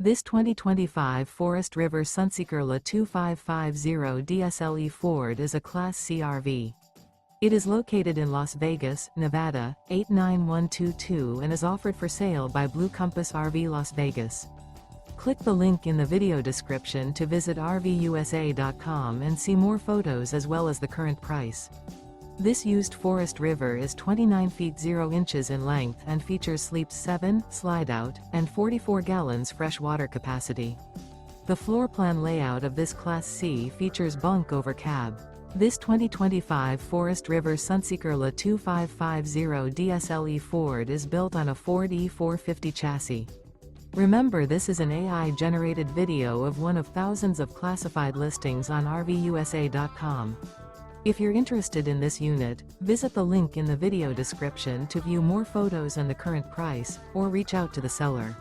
This 2025 Forest River Sunseeker La 2550 DSLE Ford is a Class C RV. It is located in Las Vegas, Nevada, 89122 and is offered for sale by Blue Compass RV Las Vegas. Click the link in the video description to visit RVUSA.com and see more photos as well as the current price. This used Forest River is 29 feet 0 inches in length and features sleeps 7, Slideout, and 44 gallons fresh water capacity. The floor plan layout of this Class C features Bunk Over Cab. This 2025 Forest River Sunseeker La 2550 DSLE Ford is built on a Ford E450 chassis. Remember, this is an AI-generated video of one of thousands of classified listings on RVUSA.com. If you're interested in this unit, visit the link in the video description to view more photos and the current price, or reach out to the seller.